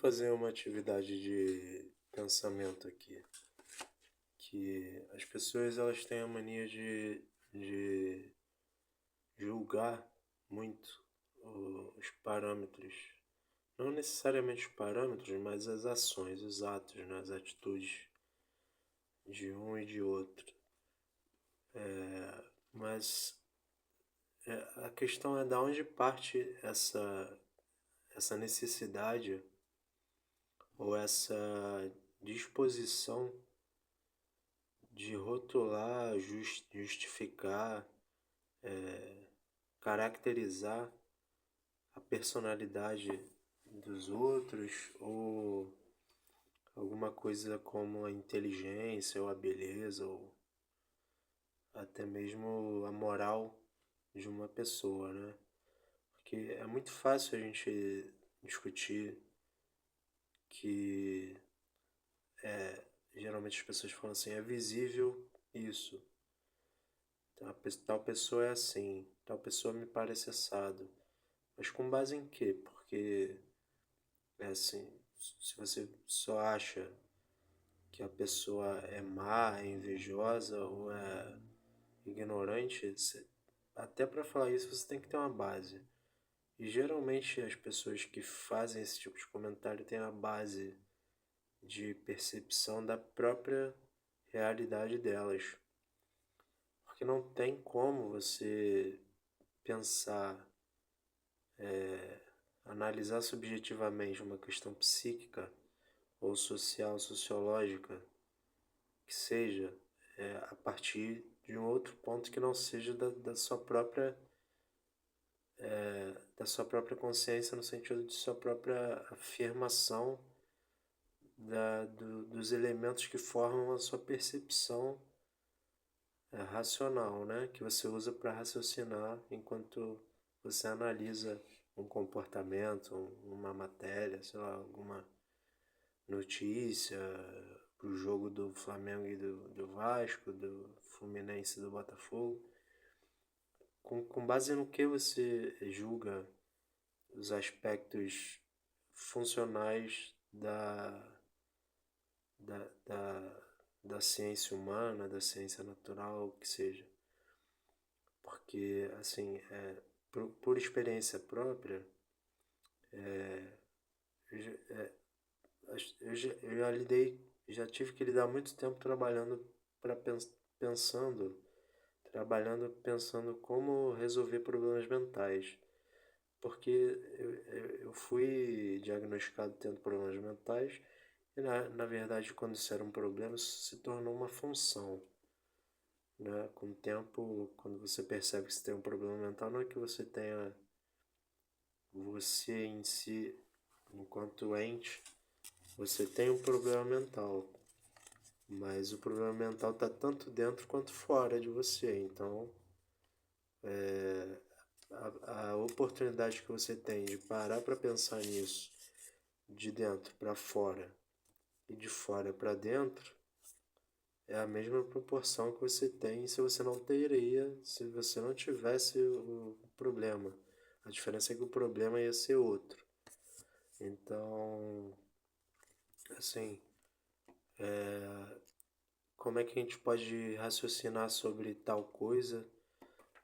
fazer uma atividade de pensamento aqui, que as pessoas elas têm a mania de julgar muito os parâmetros, não necessariamente os parâmetros, mas as ações, os atos, né, as atitudes de um e de outro. Mas a questão é da onde parte essa necessidade ou essa disposição de rotular, justificar, caracterizar a personalidade dos outros ou alguma coisa como a inteligência ou a beleza ou até mesmo a moral de uma pessoa, né? Porque é muito fácil a gente discutir que geralmente as pessoas falam assim, é visível isso. Tal pessoa é assim, tal pessoa me parece assado. Mas com base em quê? Porque, é assim, se você só acha que a pessoa é má, é invejosa ou é ignorante, até para falar isso você tem que ter uma base. E geralmente as pessoas que fazem esse tipo de comentário têm a base de percepção da própria realidade delas. Porque não tem como você pensar, analisar subjetivamente uma questão psíquica ou social, sociológica, que seja, a partir de um outro ponto que não seja da sua própria consciência, no sentido de sua própria afirmação dos elementos que formam a sua percepção racional, né? Que você usa para raciocinar enquanto você analisa um comportamento, uma matéria, sei lá, alguma notícia, o jogo do Flamengo e do Vasco, do Fluminense e do Botafogo. Com base no que você julga os aspectos funcionais da, da, da ciência humana, da ciência natural, o que seja. Porque, assim, por experiência própria, eu já, eu já lidei, já tive que lidar muito tempo trabalhando para pensando, trabalhando pensando como resolver problemas mentais. Porque eu fui diagnosticado tendo problemas mentais e na verdade quando isso era um problema isso se tornou uma função, né? Com o tempo, quando você percebe que você tem um problema mental, não é que você tenha você em si, enquanto ente, você tem um problema mental, mas o problema mental está tanto dentro quanto fora de você. Então, a oportunidade que você tem de parar para pensar nisso, de dentro para fora e de fora para dentro, é a mesma proporção que você tem se você não teria, se você não tivesse o problema. A diferença é que o problema ia ser outro. Então, assim, como é que a gente pode raciocinar sobre tal coisa,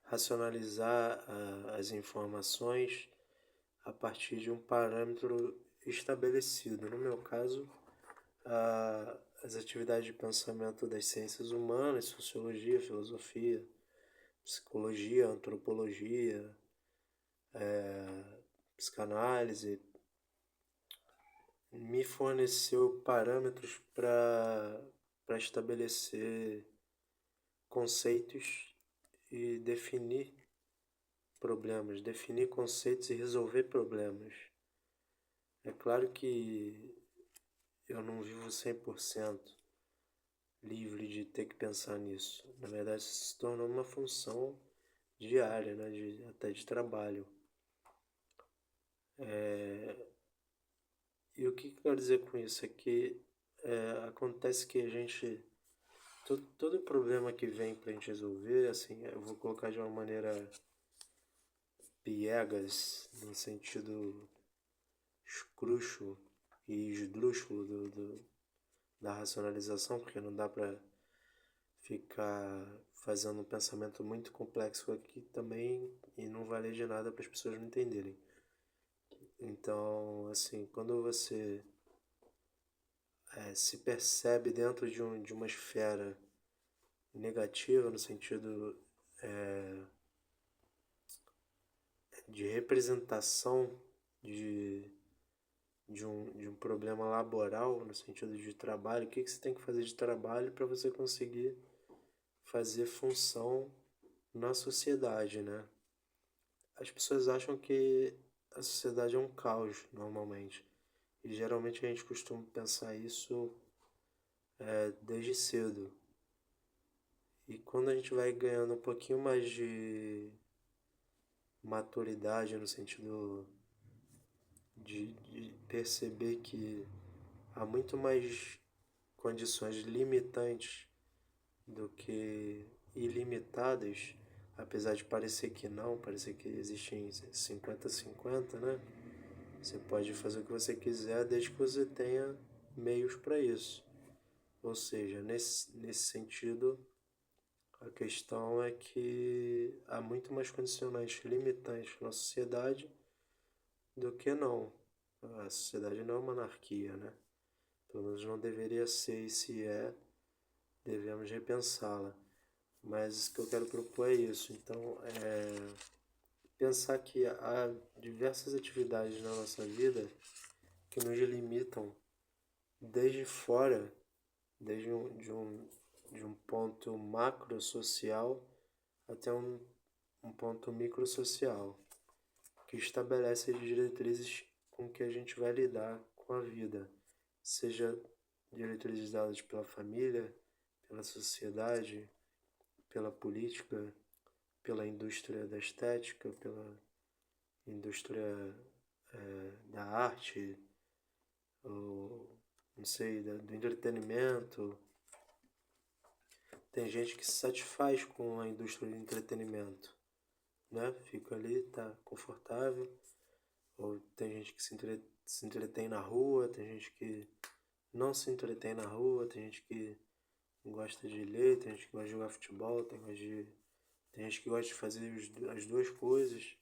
racionalizar as informações a partir de um parâmetro estabelecido? No meu caso, as atividades de pensamento das ciências humanas, sociologia, filosofia, psicologia, antropologia, psicanálise, me forneceu parâmetros para estabelecer conceitos e definir conceitos e resolver problemas. É claro que eu não vivo 100% livre de ter que pensar nisso. Na verdade, isso se tornou uma função diária, né? Até de trabalho. E o que eu quero dizer com isso é que acontece que a gente... Todo problema que vem pra gente resolver, assim, eu vou colocar de uma maneira piegas, no sentido escrúxulo, e esdrúxulo da racionalização, porque não dá para ficar fazendo um pensamento muito complexo aqui também e não valer de nada para as pessoas não entenderem. Então, assim, quando você se percebe dentro de uma esfera negativa, no sentido de representação de um problema laboral, no sentido de trabalho, o que você tem que fazer de trabalho para você conseguir fazer função na sociedade, né? As pessoas acham que a sociedade é um caos, normalmente. E geralmente a gente costuma pensar isso desde cedo. E quando a gente vai ganhando um pouquinho mais de maturidade, no sentido de perceber que há muito mais condições limitantes do que ilimitadas, apesar de parecer que não, parecer que existem 50-50, né? Você pode fazer o que você quiser desde que você tenha meios para isso. Ou seja, nesse sentido, a questão é que há muito mais condicionantes limitantes na sociedade do que não. A sociedade não é uma anarquia, né? Pelo menos não deveria ser, e se devemos repensá-la. Mas o que eu quero propor é isso. Então, pensar que há diversas atividades na nossa vida que nos limitam desde fora, desde de um ponto macro social até um ponto micro social, que estabelece as diretrizes com que a gente vai lidar com a vida, seja diretrizes dadas pela família, pela sociedade, pela política, pela indústria da estética, pela indústria da arte, ou, não sei, do entretenimento. Tem gente que se satisfaz com a indústria do entretenimento, né? Fica ali, tá confortável. Ou tem gente que se entretém na rua, tem gente que não se entretém na rua, tem gente que gosta de ler, tem gente que gosta de jogar futebol, tem gente que gosta de fazer as duas coisas.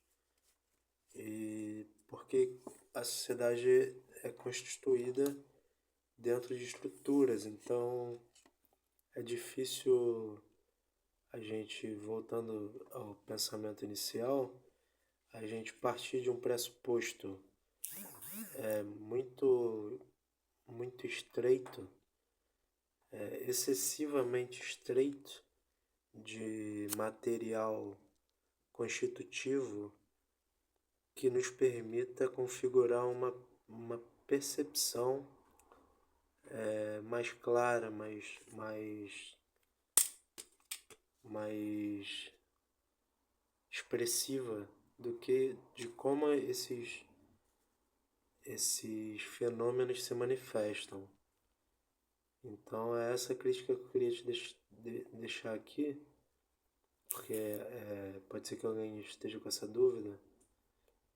E porque a sociedade é constituída dentro de estruturas, então é difícil a gente, voltando ao pensamento inicial, a gente partir de um pressuposto muito, muito estreito, excessivamente estreito de material constitutivo que nos permita configurar uma percepção mais clara, mais expressiva de como esses fenômenos se manifestam. Então é essa crítica que eu queria te deixar aqui, porque pode ser que alguém esteja com essa dúvida,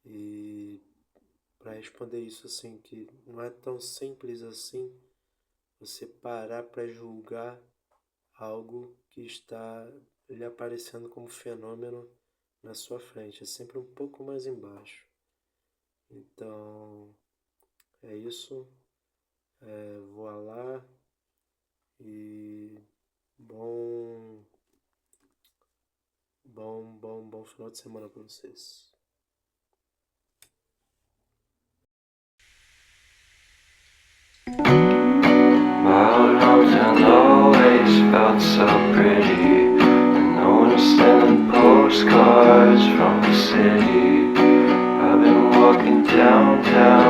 e para responder isso, assim, que não é tão simples assim você parar para julgar algo que está lhe aparecendo como fenômeno na sua frente. É sempre um pouco mais embaixo. Então, é isso. Vou lá e bom final de semana para vocês. Mountain always felt so pretty, and no one's sending postcards from the city. I've been walking downtown.